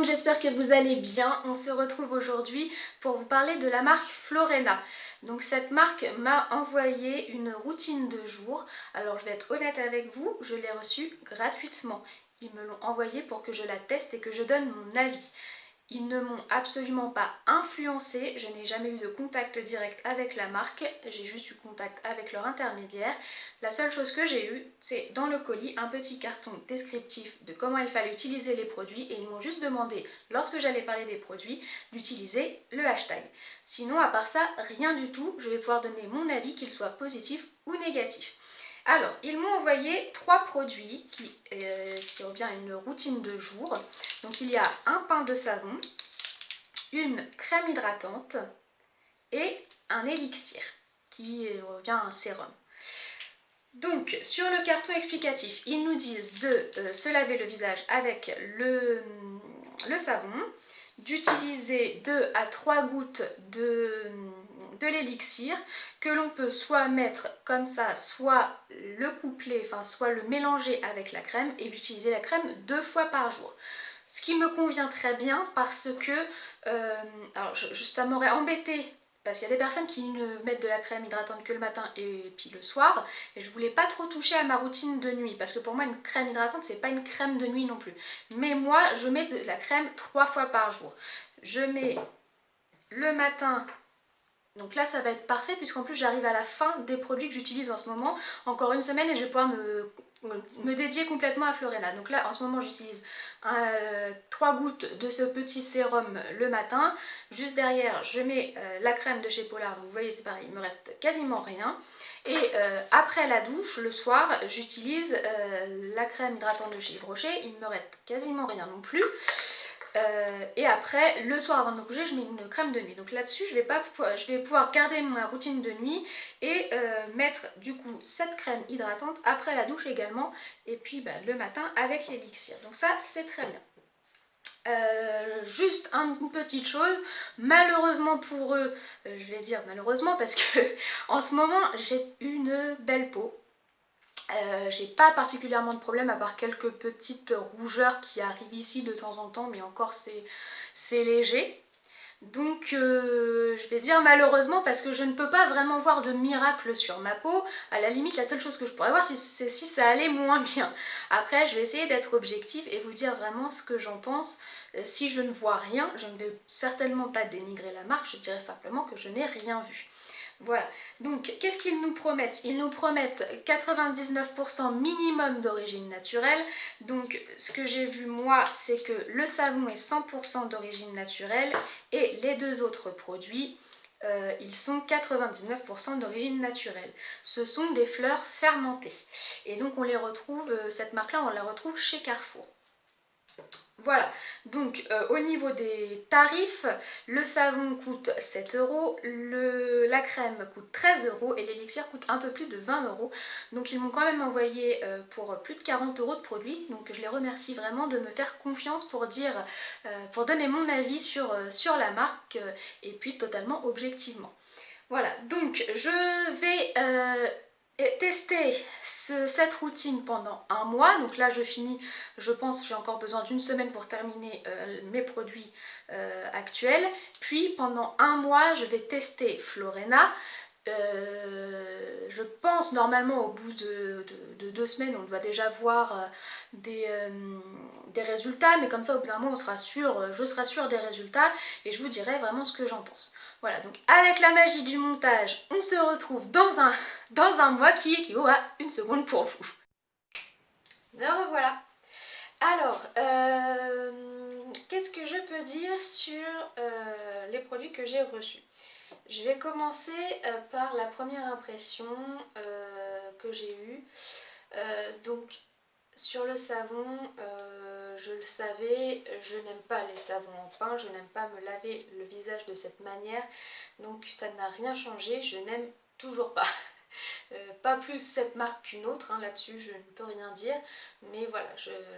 monde, j'espère que vous allez bien. On se retrouve aujourd'hui pour vous parler de la marque Florena. Donc cette marque m'a envoyé une routine de jour. Alors je vais être honnête avec vous, je l'ai reçue gratuitement. Ils me l'ont envoyée pour que je la teste et que je donne mon avis. Ils ne m'ont absolument pas influencé, je n'ai jamais eu de contact direct avec la marque, j'ai juste eu contact avec leur intermédiaire. La seule chose que j'ai eue, c'est dans le colis un petit carton descriptif de comment il fallait utiliser les produits et ils m'ont juste demandé, lorsque j'allais parler des produits, d'utiliser le hashtag. Sinon, à part ça, rien du tout, je vais pouvoir donner mon avis, qu'il soit positif ou négatif. Alors, ils m'ont envoyé 3 produits qui revient à une routine de jour. Donc il y a un pain de savon, une crème hydratante et un élixir qui revient à un sérum. Donc sur le carton explicatif, ils nous disent de se laver le visage avec le savon, d'utiliser 2 à 3 gouttes de l'élixir que l'on peut soit mettre comme ça, soit le coupler, enfin soit le mélanger avec la crème et d'utiliser la crème 2 fois par jour. Ce qui me convient très bien parce que alors ça m'aurait embêté parce qu'il y a des personnes qui ne mettent de la crème hydratante que le matin et puis le soir, et je voulais pas trop toucher à ma routine de nuit parce que pour moi une crème hydratante c'est pas une crème de nuit non plus. Mais moi je mets de la crème 3 fois par jour. Je mets le matin. Donc là ça va être parfait puisqu'en plus j'arrive à la fin des produits que j'utilise en ce moment. Encore une semaine et je vais pouvoir me dédier complètement à Florena. Donc là en ce moment j'utilise 3 gouttes de ce petit sérum le matin. Juste derrière je mets la crème de chez Polar. Donc vous voyez c'est pareil, il me reste quasiment rien. Et après la douche le soir j'utilise la crème hydratante de chez Yves Rocher. Il me reste quasiment rien non plus. Et après, le soir avant de me coucher, je mets une crème de nuit. Donc là-dessus, je vais pouvoir garder ma routine de nuit et mettre du coup cette crème hydratante après la douche également. Et puis le matin avec l'élixir. Donc ça, c'est très bien. Juste une petite chose, malheureusement pour eux, je vais dire malheureusement parce que en ce moment, j'ai une belle peau. J'ai pas particulièrement de problème à part quelques petites rougeurs qui arrivent ici de temps en temps, mais encore c'est léger. Donc je vais dire malheureusement parce que je ne peux pas vraiment voir de miracle sur ma peau. À la limite la seule chose que je pourrais voir c'est si ça allait moins bien. Après je vais essayer d'être objective et vous dire vraiment ce que j'en pense. Si je ne vois rien, je ne vais certainement pas dénigrer la marque, je dirais simplement que je n'ai rien vu. Voilà, donc qu'est-ce qu'ils nous promettent? Ils nous promettent 99% minimum d'origine naturelle. Donc ce que j'ai vu moi, c'est que le savon est 100% d'origine naturelle et les deux autres produits, ils sont 99% d'origine naturelle. Ce sont des fleurs fermentées. Et donc on les retrouve, cette marque-là, on la retrouve chez Carrefour. Voilà, donc au niveau des tarifs, le savon coûte 7 euros, la crème coûte 13 euros et l'élixir coûte un peu plus de 20 euros. Donc ils m'ont quand même envoyé pour plus de 40 euros de produits, donc je les remercie vraiment de me faire confiance pour pour donner mon avis sur la marque et puis totalement objectivement. Voilà, donc je vais tester cette routine pendant un mois. Donc là je finis, je pense que j'ai encore besoin d'une semaine pour terminer mes produits actuels. Puis pendant un mois je vais tester Florena. Je pense normalement au bout de 2 semaines on doit déjà voir des résultats, mais comme ça au bout d'un mois on sera sûr, je serai sûre des résultats et je vous dirai vraiment ce que j'en pense. Voilà, donc avec la magie du montage, on se retrouve dans un mois qui équivaut à une seconde pour vous. Me revoilà. Alors, qu'est-ce que je peux dire sur les produits que j'ai reçus? Je vais commencer par la première impression que j'ai eue. Donc, sur le savon, je le savais, je n'aime pas les savons en pain, je n'aime pas me laver le visage de cette manière, donc ça n'a rien changé, je n'aime toujours pas. Pas plus cette marque qu'une autre, hein, là-dessus je ne peux rien dire, mais voilà,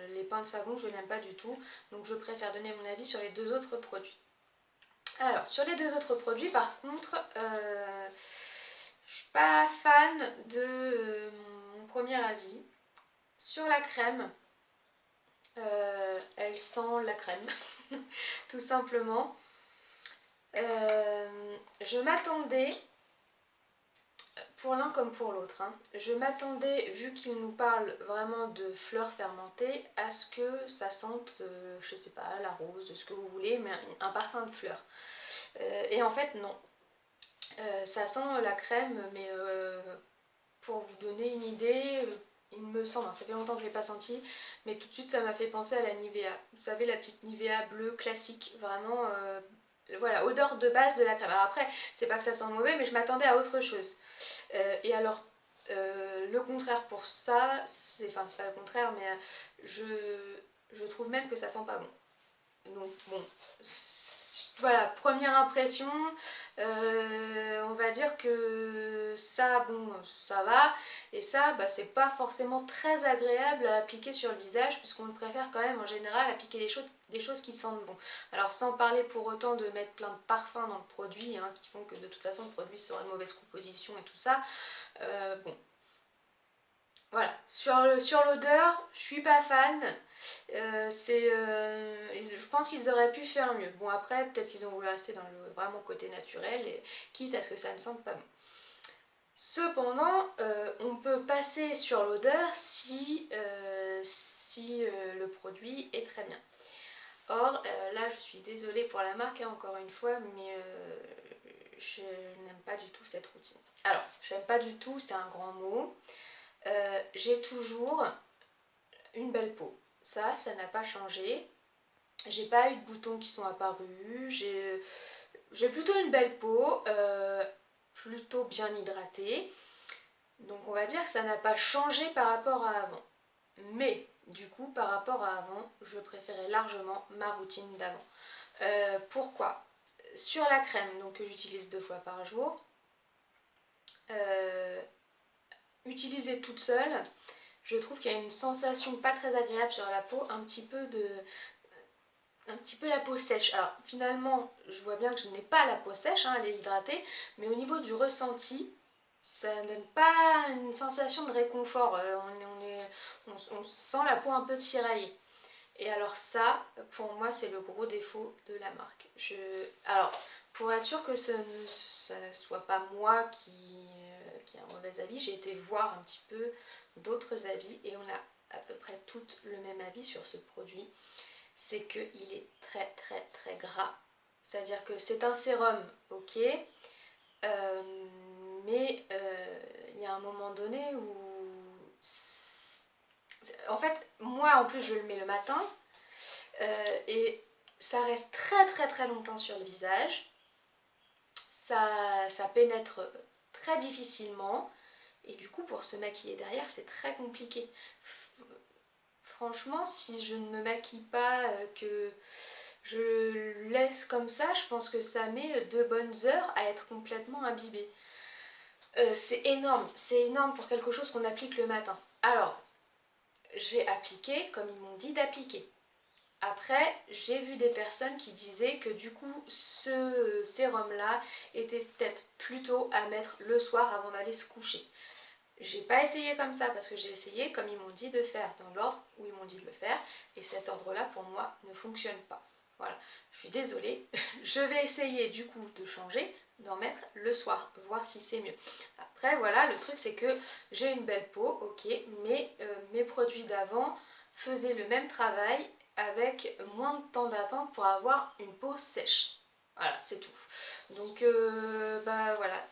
les pains de savon je n'aime pas du tout, donc je préfère donner mon avis sur les deux autres produits. Alors, sur les deux autres produits par contre, je suis pas fan de mon premier avis. Sur la crème, elle sent la crème. tout simplement. Je m'attendais, pour l'un comme pour l'autre, hein, je m'attendais, vu qu'il nous parle vraiment de fleurs fermentées, à ce que ça sente, je sais pas, la rose, ce que vous voulez, mais un parfum de fleurs. Et en fait, non. Ça sent la crème, mais pour vous donner une idée, il me semble, hein, ça fait longtemps que je ne l'ai pas senti, mais tout de suite ça m'a fait penser à la Nivea. Vous savez, la petite Nivea bleue classique, vraiment, voilà, odeur de base de la crème. Alors après, c'est pas que ça sent mauvais, mais je m'attendais à autre chose. Et alors, le contraire pour ça, enfin c'est pas le contraire, mais je trouve même que ça sent pas bon. Donc bon, voilà, première impression, on va dire que ça, bon, ça va, et ça, bah, c'est pas forcément très agréable à appliquer sur le visage, puisqu'on préfère quand même en général appliquer des choses qui sentent bon. Alors sans parler pour autant de mettre plein de parfums dans le produit, hein, qui font que de toute façon le produit sera de mauvaise composition et tout ça, bon. Voilà, sur l'odeur, je suis pas fan. Je pense qu'ils auraient pu faire mieux. Bon, après, peut-être qu'ils ont voulu rester dans le vraiment côté naturel, et quitte à ce que ça ne sente pas bon. Cependant, on peut passer sur l'odeur si le produit est très bien. Or, là, je suis désolée pour la marque, hein, encore une fois, mais je n'aime pas du tout cette routine. Alors, je n'aime pas du tout, c'est un grand mot. J'ai toujours une belle peau. Ça n'a pas changé. J'ai pas eu de boutons qui sont apparus. J'ai plutôt une belle peau, plutôt bien hydratée. Donc on va dire que ça n'a pas changé par rapport à avant. Mais du coup, par rapport à avant, je préférais largement ma routine d'avant. Pourquoi? Sur la crème, donc que j'utilise 2 fois par jour, utilisée toute seule, je trouve qu'il y a une sensation pas très agréable sur la peau, un petit peu la peau sèche. Alors finalement, je vois bien que je n'ai pas la peau sèche, hein, elle est hydratée, mais au niveau du ressenti, ça ne donne pas une sensation de réconfort. On sent la peau un peu tiraillée. Et alors ça, pour moi, c'est le gros défaut de la marque. Alors, pour être sûr que ça ne soit pas moi qui a un mauvais avis, j'ai été voir un petit peu d'autres avis et on a à peu près toutes le même avis sur ce produit. C'est qu'il est très très très gras. C'est-à-dire que c'est un sérum, ok, mais il y a un moment donné où... En fait, moi en plus je le mets le matin, et ça reste très très très longtemps sur le visage. Ça pénètre très difficilement, et du coup pour se maquiller derrière c'est très compliqué. Franchement, si je ne me maquille pas, que je laisse comme ça, je pense que ça met 2 bonnes heures à être complètement imbibé. C'est énorme pour quelque chose qu'on applique le matin. Alors, j'ai appliqué comme ils m'ont dit d'appliquer. Après, j'ai vu des personnes qui disaient que du coup, ce sérum-là était peut-être plutôt à mettre le soir avant d'aller se coucher. J'ai pas essayé comme ça parce que j'ai essayé comme ils m'ont dit de faire, dans l'ordre où ils m'ont dit de le faire, et cet ordre-là pour moi ne fonctionne pas. Voilà, je suis désolée, je vais essayer du coup de changer, d'en mettre le soir, voir si c'est mieux. Après voilà, le truc c'est que j'ai une belle peau, ok, mais mes produits d'avant faisaient le même travail avec moins de temps d'attente pour avoir une peau sèche. Voilà, c'est tout. Donc bah voilà.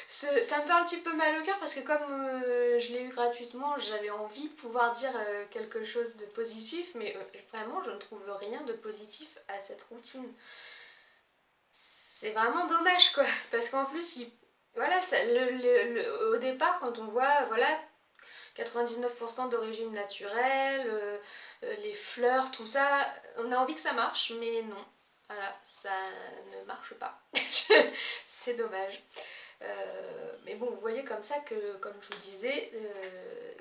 Ça me fait un petit peu mal au cœur parce que comme je l'ai eu gratuitement, j'avais envie de pouvoir dire quelque chose de positif, mais vraiment je ne trouve rien de positif à cette routine. C'est vraiment dommage quoi, parce qu'en plus, voilà, au départ quand on voit, voilà, 99% d'origine naturelle, les fleurs, tout ça, on a envie que ça marche, mais non. Voilà, ça ne marche pas. C'est dommage. Mais bon, vous voyez comme ça que, comme je vous disais,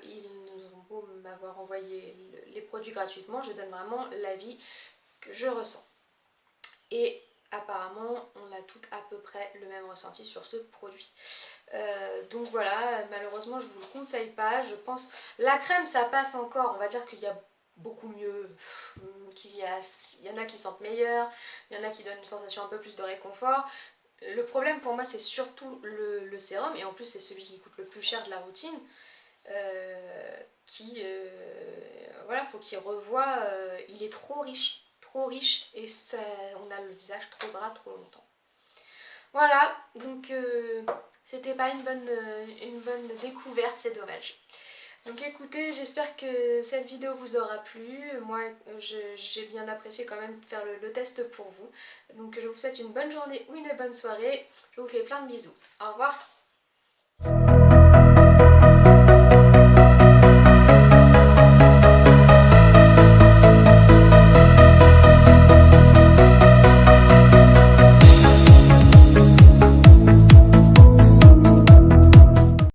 ils nous ont beau m'avoir envoyé les produits gratuitement, je donne vraiment l'avis que je ressens. Et apparemment, on a toutes à peu près le même ressenti sur ce produit. Donc voilà, malheureusement, je vous le conseille pas. Je pense, la crème, ça passe encore. On va dire qu'il y a beaucoup mieux, il y en a qui sentent meilleur, il y en a qui donnent une sensation un peu plus de réconfort. Le problème pour moi c'est surtout le sérum, et en plus c'est celui qui coûte le plus cher de la routine, voilà, faut qu'il revoie, il est trop riche, et ça, on a le visage trop gras trop longtemps. Voilà, donc c'était pas une bonne découverte, c'est dommage. Donc écoutez, j'espère que cette vidéo vous aura plu. Moi, j'ai bien apprécié quand même de faire le test pour vous. Donc je vous souhaite une bonne journée ou une bonne soirée. Je vous fais plein de bisous. Au revoir.